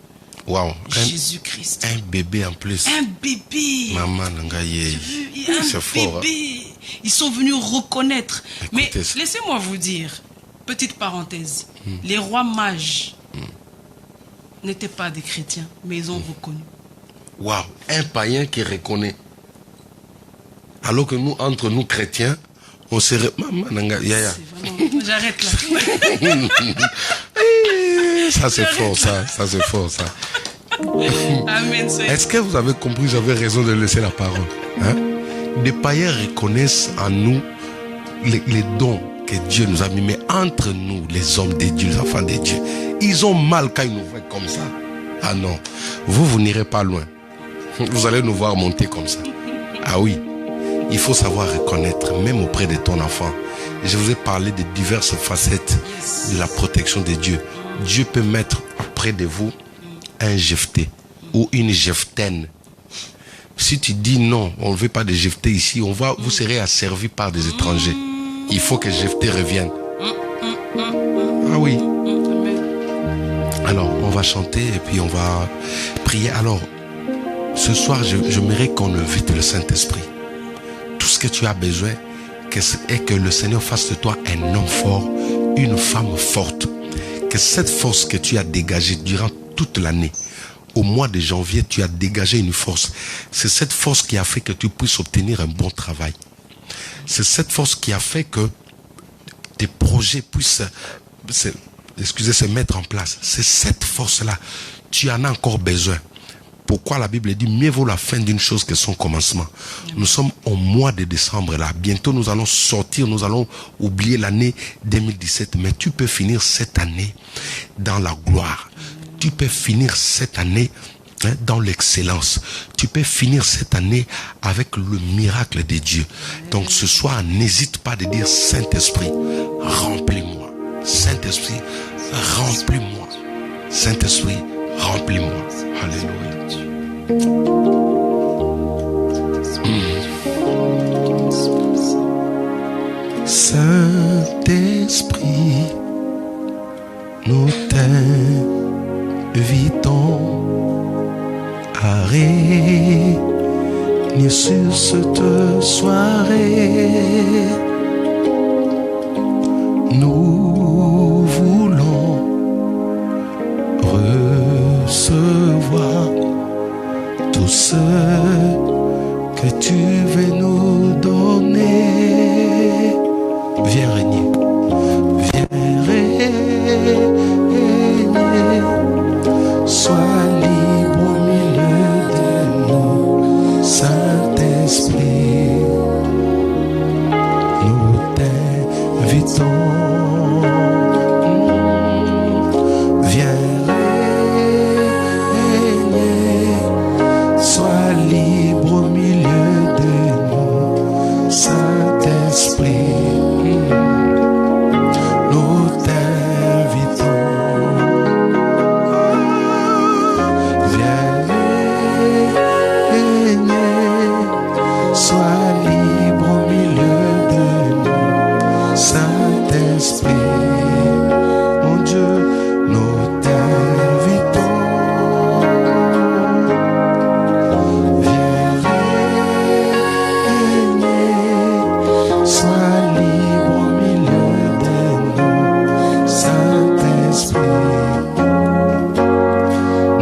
[SPEAKER 2] Jésus-Christ.
[SPEAKER 1] Un bébé en plus.
[SPEAKER 2] Un bébé.
[SPEAKER 1] Maman Nangaye.
[SPEAKER 2] C'est fort. Bébé. Ils sont venus reconnaître.
[SPEAKER 1] Écoutez,
[SPEAKER 2] mais laissez-moi vous dire, petite parenthèse, les rois mages n'étaient pas des chrétiens, mais ils ont reconnu.
[SPEAKER 1] Waouh, un païen qui reconnaît. Alors que nous, entre nous chrétiens, On s'est... Yaya.
[SPEAKER 2] C'est vraiment... J'arrête là.
[SPEAKER 1] Ça c'est fort, ça c'est fort, ça.
[SPEAKER 2] Amen.
[SPEAKER 1] Est-ce que vous avez compris, vous avez raison de laisser la parole, hein? Les païens reconnaissent en nous les dons que Dieu nous a mis, mais entre nous, les hommes de Dieu, les enfants de Dieu, ils ont mal quand ils nous voient comme ça. Ah non, vous n'irez pas loin. Vous allez nous voir monter comme ça. Ah oui, il faut savoir reconnaître, même auprès de ton enfant. Je vous ai parlé de diverses facettes de la protection de Dieu. Dieu peut mettre auprès de vous un jephté ou une jephtaine. Si tu dis non, on ne veut pas de jephté ici, vous serez asservis par des étrangers. Il faut que jephté revienne. Ah oui. Alors, on va chanter et puis on va prier. Alors, ce soir, j'aimerais qu'on invite le Saint-Esprit. Tout ce que tu as besoin est que le Seigneur fasse de toi un homme fort, une femme forte. Que cette force que tu as dégagée durant toute l'année, au mois de janvier, tu as dégagé une force. C'est cette force qui a fait que tu puisses obtenir un bon travail. C'est cette force qui a fait que tes projets puissent se mettre en place. C'est cette force-là. Tu en as encore besoin. Pourquoi la Bible dit mieux vaut la fin d'une chose que son commencement. Nous sommes au mois de décembre là. Bientôt nous allons sortir, nous allons oublier l'année 2017. Mais tu peux finir cette année dans la gloire. Tu peux finir cette année dans l'excellence. Tu peux finir cette année avec le miracle de Dieu. Donc ce soir, n'hésite pas de dire Saint-Esprit, remplis-moi. Saint-Esprit, remplis-moi. Saint-Esprit, remplis-moi. Alléluia. Saint-Esprit, nous t'invitons à régner sur cette soirée. Nous voulons recevoir tout ce que tu veux nous donner. Viens régner. Viens régner. Sois libre au milieu de nous, Saint-Esprit. Nous t'invitons. Viens régner. Sois libre au milieu de nous, Saint-Esprit. Nous t'invitons. Viens régner. Sois libre au milieu de nous, Saint-Esprit. Mon Dieu, nous t'invitons. Viens régner. Sois libre au milieu de nous, Saint-Esprit.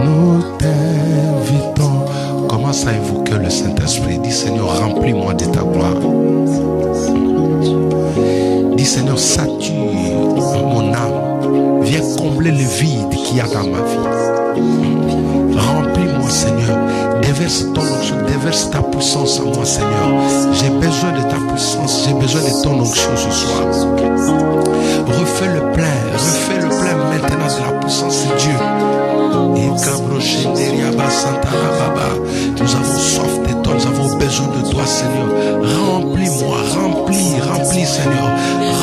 [SPEAKER 1] Nous t'invitons. Commence à évoquer le Saint-Esprit. Dis Seigneur, remplis-moi de ta gloire. Dis Seigneur, sature mon âme. Viens combler le vide qu'il y a dans ma vie. Remplis-moi Seigneur. Déverse ton onction, déverse ta puissance en moi Seigneur. J'ai besoin de ta puissance, j'ai besoin de ton onction ce soir. Refais le plein maintenant de la puissance de Dieu. Nous avons soif de toi, nous avons besoin de toi Seigneur. Remplis-moi, remplis Seigneur.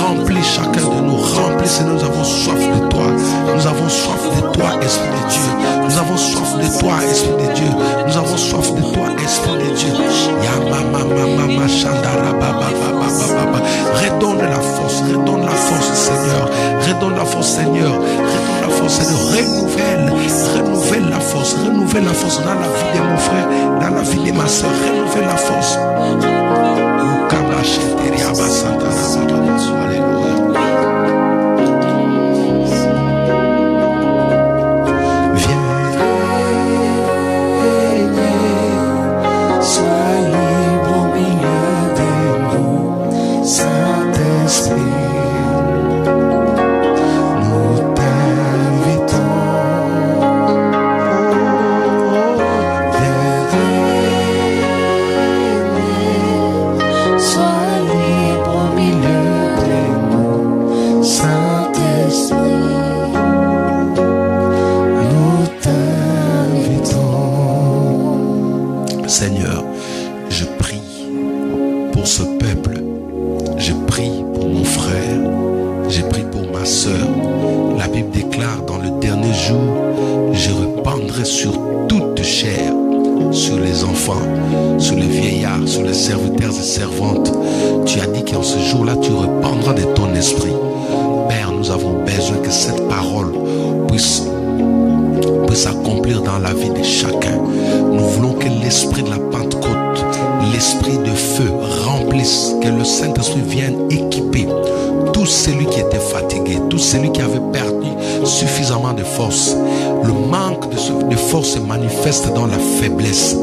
[SPEAKER 1] Remplis chacun de nous, remplis Seigneur. Nous avons soif de toi. Nous avons soif de toi, Esprit de Dieu. Nous avons soif de toi, Esprit de Dieu. Nous avons soif de toi, Esprit de Dieu. Redonne la force Seigneur. Redonne la force Seigneur. Redonne la force Seigneur. Renouvelle la force. Renouvelle la force dans la vie de mon frère, dans la vie de ma soeur. Renouvelle la force. Alléluia. Viens régner. Sois libre au milieu de nous, qu'en ce jour-là, tu répandras de ton esprit. Père, nous avons besoin que cette parole puisse s'accomplir dans la vie de chacun. Nous voulons que l'esprit de la Pentecôte, l'esprit de feu remplisse, que le Saint-Esprit vienne équiper tout celui qui était fatigué, tout celui qui avait perdu suffisamment de force. Le manque de force se manifeste dans la faiblesse.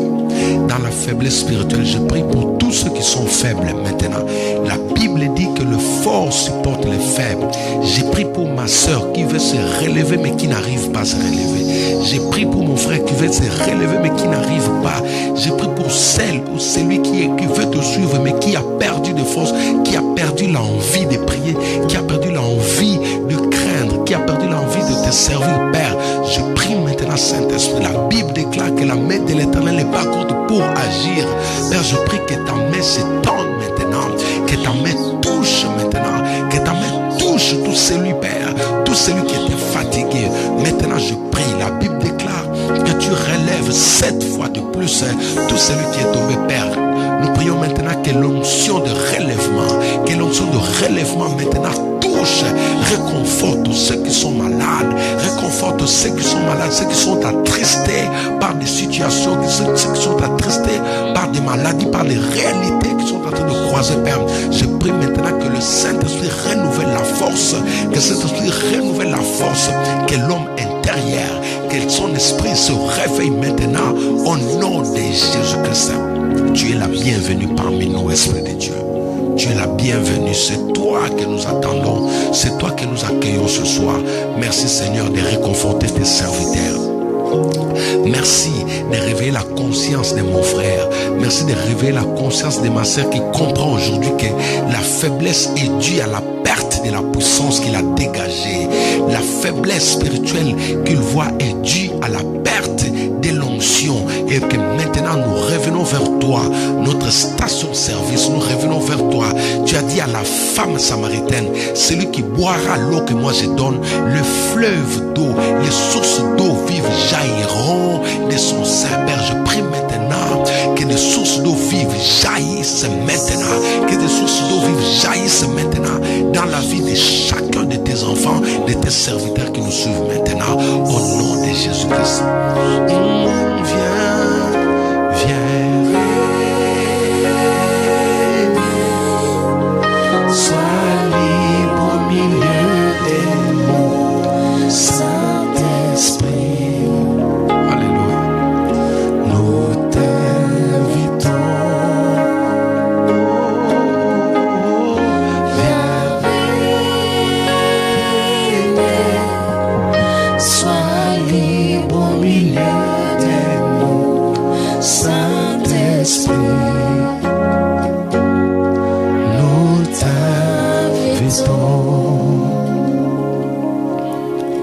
[SPEAKER 1] Dans la faiblesse spirituelle, je prie pour tous ceux qui sont faibles maintenant. La Bible dit que le fort supporte les faibles. J'ai prié pour ma soeur qui veut se relever mais qui n'arrive pas à se relever. J'ai prié pour mon frère qui veut se relever mais qui n'arrive pas. J'ai prié pour celle ou celui qui veut te suivre mais qui a perdu de force, qui a perdu l'envie de prier, qui a perdu l'envie de craindre, qui a perdu l'envie de te servir. Père, je prie maintenant, Saint-Esprit. La Bible déclare que la main de l'Éternel n'est pas courte pour agir. Père, je prie que ta main s'étende maintenant, que ta main touche maintenant, que ta main touche tout celui, Père, tout celui qui était fatigué. Maintenant, je prie, la Bible déclare que tu relèves 7 fois de plus tout celui qui est tombé, Père. Nous prions maintenant que l'onction de relèvement maintenant touche, réconforte ceux qui sont malades, réconforte ceux qui sont malades, ceux qui sont attristés par des situations, ceux qui sont attristés par des maladies, par les réalités qui sont en train de croiser, Père. Je prie maintenant que le Saint-Esprit renouvelle la force, que Saint-Esprit renouvelle la force, que l'homme intérieur, que son esprit se réveille maintenant au nom de Jésus-Christ. Tu es la bienvenue parmi nous, Esprit de Dieu. Tu es la bienvenue, c'est toi que nous attendons, c'est toi que nous accueillons ce soir. Merci Seigneur de réconforter tes serviteurs. Merci de réveiller la conscience de mon frère. Merci de réveiller la conscience de ma sœur qui comprend aujourd'hui que la faiblesse est due à la perte de la puissance qu'il a dégagée. La faiblesse spirituelle qu'il voit est due à la perte de l'onction. Et que maintenant nous revenons vers toi, notre station-service, nous revenons vers toi. Tu as dit à la femme samaritaine, celui qui boira l'eau que moi je donne, le fleuve d'eau, les sources d'eau vives jailliront de son sein. Père, je prie maintenant que des sources d'eau vives jaillissent maintenant, que des sources d'eau vives jaillissent maintenant dans la vie de chacun de tes enfants, de tes serviteurs qui nous suivent maintenant, au nom de Jésus-Christ.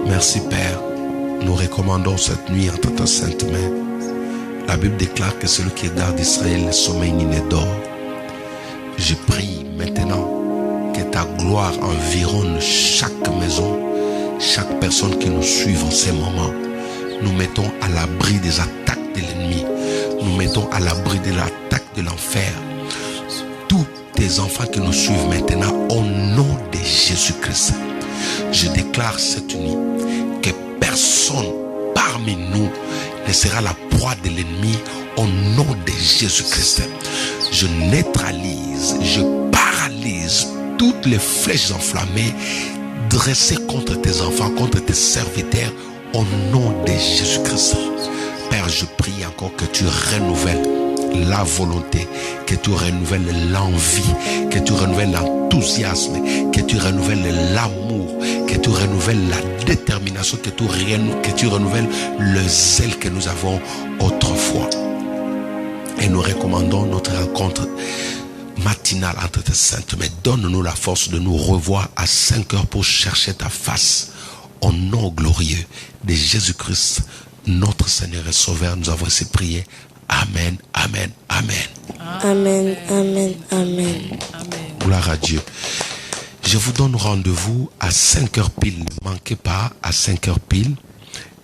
[SPEAKER 1] Merci Père, nous recommandons cette nuit entre ta sainte main. La Bible déclare que celui qui garde Israël ne sommeille ni ne dort. Je prie maintenant que ta gloire environne chaque maison, chaque personne qui nous suit en ces moments. Nous mettons à l'abri des attaques de l'ennemi. Nous mettons à l'abri de l'attaque de l'enfer. Tous tes enfants qui nous suivent maintenant, au nom de Jésus-Christ, je déclare cette nuit que personne parmi nous ne sera la proie de l'ennemi au nom de Jésus-Christ. Je neutralise, je paralyse toutes les flèches enflammées dressées contre tes enfants, contre tes serviteurs au nom de Jésus-Christ. Père, je prie encore que tu renouvelles la volonté, que tu renouvelles l'envie, que tu renouvelles l'enthousiasme, que tu renouvelles l'amour, que tu renouvelles la détermination, que tu renouvelles le zèle que nous avons autrefois. Et nous recommandons notre rencontre matinale entre tes saintes. Mais donne-nous la force de nous revoir à 5 heures pour chercher ta face. Au nom glorieux de Jésus-Christ, notre Seigneur et Sauveur, nous avons ainsi prié. Amen, amen, amen.
[SPEAKER 3] Amen, amen, amen.
[SPEAKER 1] Gloire à Dieu. Je vous donne rendez-vous à 5 heures pile. Ne manquez pas à 5 heures pile.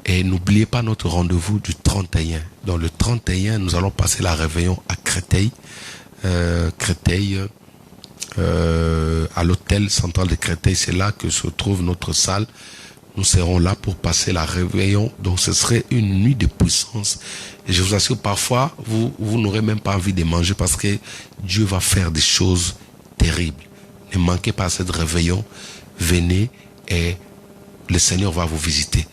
[SPEAKER 1] Et n'oubliez pas notre rendez-vous du 31. Dans le 31, nous allons passer la réveillon à Créteil. à l'hôtel central de Créteil. C'est là que se trouve notre salle. Nous serons là pour passer la réveillon. Donc ce serait une nuit de puissance. Et je vous assure, parfois, vous n'aurez même pas envie de manger parce que Dieu va faire des choses terribles. Ne manquez pas cette réveillon. Venez et le Seigneur va vous visiter.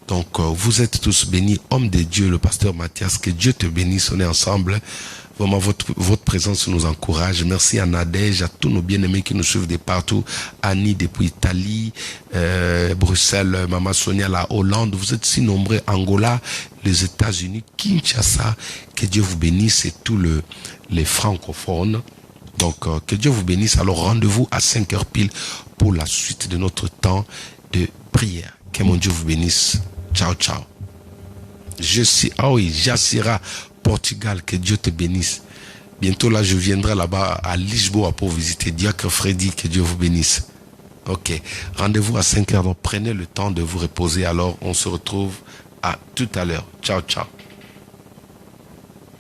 [SPEAKER 1] Donc vous êtes tous bénis. Homme de Dieu, le pasteur Mathias, que Dieu te bénisse. On est ensemble. Vraiment, votre présence nous encourage. Merci à Nadège, à tous nos bien-aimés qui nous suivent de partout. Annie depuis Italie, Bruxelles, Maman Sonia, la Hollande. Vous êtes si nombreux. Angola, les États-Unis, Kinshasa. Que Dieu vous bénisse et tous les francophones. Donc, que Dieu vous bénisse. Alors, rendez-vous à 5h pile pour la suite de notre temps de prière. Que mon Dieu vous bénisse. Ciao, ciao. Je suis, ah oui, Jassira, Portugal, que Dieu te bénisse. Bientôt là, je viendrai là-bas à Lisboa pour visiter Diacre Freddy, que Dieu vous bénisse. Ok, rendez-vous à 5h, donc prenez le temps de vous reposer. Alors, on se retrouve à tout à l'heure. Ciao, ciao.